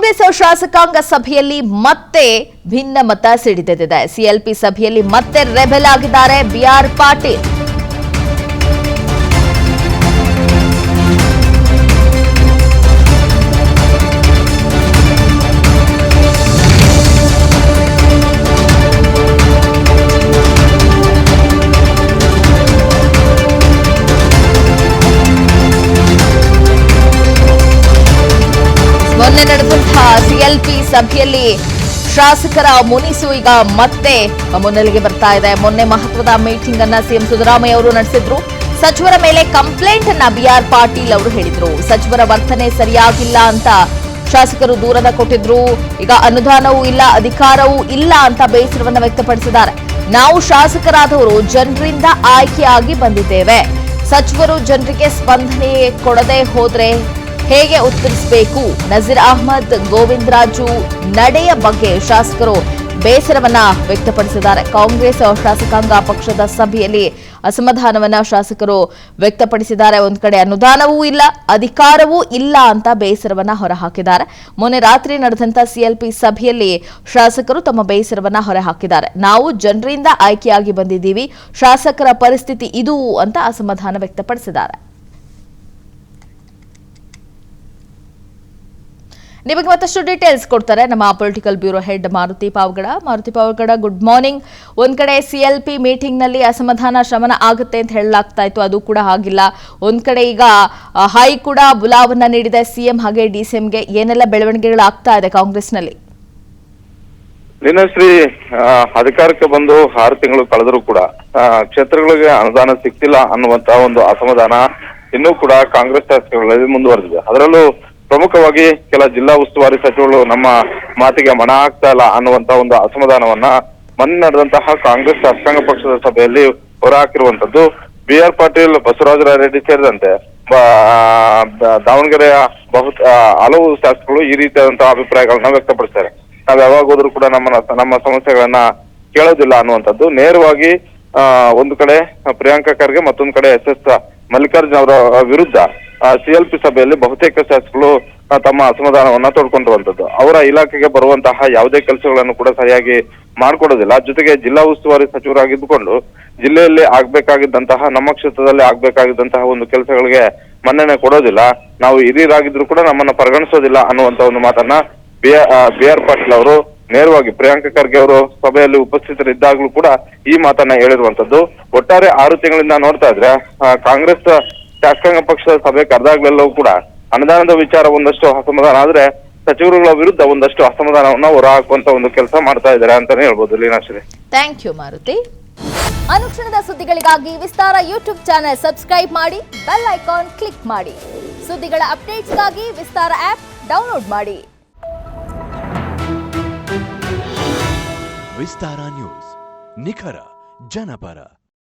ಕಾಂಗ್ರೆಸ್ ಶಾಸಕಾಂಗ ಸಭೆಯಲ್ಲಿ ಮತ್ತೆ ಭಿನ್ನಮತ ಸಿಡಿದೆದಿದೆ. ಸಿಎಲ್ಪಿ ಸಭೆಯಲ್ಲಿ ಮತ್ತೆ ರೆಬೆಲ್ ಆಗಿದ್ದಾರೆ ಬಿಆರ್ ಪಾಟೀಲ್. ಮೊನ್ನೆ ನಡೆದಂತಹ ಸಿಎಲ್ಪಿ ಸಭೆಯಲ್ಲಿ ಶಾಸಕರ ಮುನಿಸು ಈಗ ಮತ್ತೆ ಮುನ್ನೆಲೆಗೆ ಬರ್ತಾ ಇದೆ. ಮೊನ್ನೆ ಮಹತ್ವದ ಮೀಟಿಂಗ್ ಅನ್ನ ಸಿಎಂ ಸಿದ್ದರಾಮಯ್ಯ ಅವರು ನಡೆಸಿದ್ರು. ಸಚಿವರ ಮೇಲೆ ಕಂಪ್ಲೇಂಟ್ ಅನ್ನ ಬಿಆರ್ ಪಾಟೀಲ್ ಅವರು ಹೇಳಿದ್ರು. ಸಚಿವರ ವರ್ತನೆ ಸರಿಯಾಗಿಲ್ಲ ಅಂತ ಶಾಸಕರು ದೂರದ ಕೊಟ್ಟಿದ್ರು. ಈಗ ಅನುದಾನವೂ ಇಲ್ಲ, ಅಧಿಕಾರವೂ ಇಲ್ಲ ಅಂತ ಬೇಸರವನ್ನ ವ್ಯಕ್ತಪಡಿಸಿದ್ದಾರೆ. ನಾವು ಶಾಸಕರಾದವರು ಜನರಿಂದ ಆಯ್ಕೆಯಾಗಿ ಬಂದಿದ್ದೇವೆ. ಸಚಿವರು ಜನರಿಗೆ ಸ್ಪಂದನೆ ಕೊಡದೆ ಹೋದ್ರೆ ಹೇಗೆ ಉತ್ತರಿಸಬೇಕು? ನಜೀರ್ ಅಹ್ಮದ್, ಗೋವಿಂದ ರಾಜು ನಡೆಯ ಬಗ್ಗೆ ಶಾಸಕರು ಬೇಸರವನ್ನ ವ್ಯಕ್ತಪಡಿಸಿದ್ದಾರೆ. ಕಾಂಗ್ರೆಸ್ ಶಾಸಕಾಂಗ ಪಕ್ಷದ ಸಭೆಯಲ್ಲಿ ಅಸಮಾಧಾನವನ್ನ ಶಾಸಕರು ವ್ಯಕ್ತಪಡಿಸಿದ್ದಾರೆ. ಒಂದ್ ಕಡೆ ಅನುದಾನವೂ ಇಲ್ಲ, ಅಧಿಕಾರವೂ ಇಲ್ಲ ಅಂತ ಬೇಸರವನ್ನ ಹೊರಹಾಕಿದ್ದಾರೆ. ಮೊನ್ನೆ ರಾತ್ರಿ ನಡೆದಂತ ಸಿಎಲ್ಪಿ ಸಭೆಯಲ್ಲಿ ಶಾಸಕರು ತಮ್ಮ ಬೇಸರವನ್ನ ಹೊರಹಾಕಿದ್ದಾರೆ. ನಾವು ಜನರಿಂದ ಆಯ್ಕೆಯಾಗಿ ಬಂದಿದ್ದೀವಿ, ಶಾಸಕರ ಪರಿಸ್ಥಿತಿ ಇದು ಅಂತ ಅಸಮಾಧಾನ ವ್ಯಕ್ತಪಡಿಸಿದ್ದಾರೆ. ನಿಮಗೆ ಮತ್ತಷ್ಟು ಡೀಟೇಲ್ಸ್ ಕೊಡ್ತಾರೆ ನಮ್ಮ political bureau head Maruti Pavagada. Good morning. ಒಂದ್ ಕಡೆ ಸಿಎಲ್ಪಿ ಮೀಟಿಂಗ್ ನಲ್ಲಿ ಅಸಮಾಧಾನ ಶಮನ ಆಗುತ್ತೆ ಅಂತ ಹೇಳಲಾಗ್ತಾ ಇತ್ತು, ಅದು ಕೂಡ ಆಗಿಲ್ಲ. ಒಂದ್ ಕಡೆ ಈಗ ಹೈ ಕೂಡ ಬುಲಾವನ್ನ ನೀಡಿದೆ ಸಿಎಂ ಹಾಗೆ ಡಿಸಿಎಂಗೆ. ಏನೆಲ್ಲ ಬೆಳವಣಿಗೆಗಳಾಗ್ತಾ ಇದೆ ಕಾಂಗ್ರೆಸ್ನಲ್ಲಿ? ಲೀನಾಶ್ರೀ, ಅಧಿಕಾರಕ್ಕೆ ಬಂದು 6 ತಿಂಗಳು ಕಳೆದರೂ ಕೂಡ ಕ್ಷೇತ್ರಗಳಿಗೆ ಅನುದಾನ ಸಿಗ್ತಿಲ್ಲ ಅನ್ನುವಂತಹ ಒಂದು ಅಸಮಾಧಾನ ಇನ್ನೂ ಕೂಡ ಕಾಂಗ್ರೆಸ್ ಶಾಸಕರಲ್ಲಿ ಮುಂದುವರೆದಿದೆ. ಅದರಲ್ಲೂ ಪ್ರಮುಖವಾಗಿ ಕೆಲ ಜಿಲ್ಲಾ ಉಸ್ತುವಾರಿ ಸಚಿವರು ನಮ್ಮ ಮಾತಿಗೆ ಮನ ಹಾಕ್ತಾ ಇಲ್ಲ ಅನ್ನುವಂತಹ ಒಂದು ಅಸಮಾಧಾನವನ್ನ ಮೊನ್ನೆ ನಡೆದಂತಹ ಕಾಂಗ್ರೆಸ್ ಶಾಸಕಾಂಗ ಪಕ್ಷದ ಸಭೆಯಲ್ಲಿ ಹೊರಹಾಕಿರುವಂತದ್ದು. ಬಿಆರ್ ಪಾಟೀಲ್, ಬಸವರಾಜ ರೆಡ್ಡಿ ಸೇರಿದಂತೆ ದಾವಣಗೆರೆಯ ಹಲವು ಶಾಸಕರು ಈ ರೀತಿಯಾದಂತಹ ಅಭಿಪ್ರಾಯಗಳನ್ನ ವ್ಯಕ್ತಪಡಿಸ್ತಾರೆ. ನಾವ್ ಯಾವಾಗ ಹೋದ್ರೂ ಕೂಡ ನಮ್ಮ ಸಮಸ್ಯೆಗಳನ್ನ ಕೇಳೋದಿಲ್ಲ ಅನ್ನುವಂಥದ್ದು. ನೇರವಾಗಿ ಒಂದು ಕಡೆ ಪ್ರಿಯಾಂಕಾ ಖರ್ಗೆ, ಮತ್ತೊಂದು ಕಡೆ ಎಸ್ ಮಲ್ಲಿಕಾರ್ಜುನ್ ಅವರ ವಿರುದ್ಧ ಸಿಎಲ್ಪಿ ಸಭೆಯಲ್ಲಿ ಬಹುತೇಕ ಶಾಸಕರು ತಮ್ಮ ಅಸಮಾಧಾನವನ್ನ ತೋಡ್ಕೊಂಡಿರುವಂತದ್ದು. ಅವರ ಇಲಾಖೆಗೆ ಬರುವಂತಹ ಯಾವುದೇ ಕೆಲಸಗಳನ್ನು ಕೂಡ ಸರಿಯಾಗಿ ಮಾಡ್ಕೊಡೋದಿಲ್ಲ. ಜೊತೆಗೆ ಜಿಲ್ಲಾ ಉಸ್ತುವಾರಿ ಸಚಿವರಾಗಿದ್ದುಕೊಂಡು ಜಿಲ್ಲೆಯಲ್ಲಿ ಆಗ್ಬೇಕಾಗಿದ್ದಂತಹ, ನಮ್ಮ ಕ್ಷೇತ್ರದಲ್ಲಿ ಆಗ್ಬೇಕಾಗಿದ್ದಂತಹ ಒಂದು ಕೆಲಸಗಳಿಗೆ ಮನ್ನಣೆ ಕೊಡೋದಿಲ್ಲ. ನಾವು ಹಿರಿಯರಾಗಿದ್ರು ಕೂಡ ನಮ್ಮನ್ನ ಪರಿಗಣಿಸೋದಿಲ್ಲ ಅನ್ನುವಂತ ಒಂದು ಮಾತನ್ನ ಬಿಆರ್ ಪಾಟೀಲ್ ಅವರು ನೇರವಾಗಿ ಪ್ರಿಯಾಂಕಾ ಖರ್ಗೆ ಅವರು ಸಭೆಯಲ್ಲಿ ಉಪಸ್ಥಿತರಿದ್ದಾಗ್ಲೂ ಕೂಡ ಈ ಮಾತನ್ನ ಹೇಳಿರುವಂತದ್ದು. ಒಟ್ಟಾರೆ 6 ತಿಂಗಳಿಂದ ನೋಡ್ತಾ ಇದ್ರೆ ಕಾಂಗ್ರೆಸ್ ಶಾಸಕಾಂಗ ಪಕ್ಷದ ಸಭೆ ಕರೆದಾಗ್ಲೆಲ್ಲವೂ ಕೂಡ ಅನುದಾನದ ವಿಚಾರ ಒಂದಷ್ಟು ಅಸಮಾಧಾನ ಆದ್ರೆ ಸಚಿವರುಗಳ ವಿರುದ್ಧ ಒಂದಷ್ಟು ಅಸಮಾಧಾನವನ್ನ ಹೊರಹಾಕುವಂತ ಒಂದು ಕೆಲಸ ಮಾಡ್ತಾ ಇದ್ದಾರೆ ಅಂತಾನೆ ಹೇಳ್ಬೋದು. Leenashree, thank you Maruti. ಅನುಕ್ಷಣದ ಸುದ್ದಿಗಳಿಗಾಗಿ ವಿಸ್ತಾರ ಯೂಟ್ಯೂಬ್ ಚಾನೆಲ್ ಸಬ್ಸ್ಕ್ರೈಬ್ ಮಾಡಿ, ಬೆಲ್ ಐಕಾನ್ ಕ್ಲಿಕ್ ಮಾಡಿ. ಸುದ್ದಿಗಳ ಅಪ್ಡೇಟ್ಸ್ಗಾಗಿ ವಿಸ್ತಾರ ಆಪ್ ಡೌನ್ಲೋಡ್ ಮಾಡಿ. ವಿಸ್ತಾರ ನ್ಯೂಸ್, ನಿಖರ ಜನಪರ.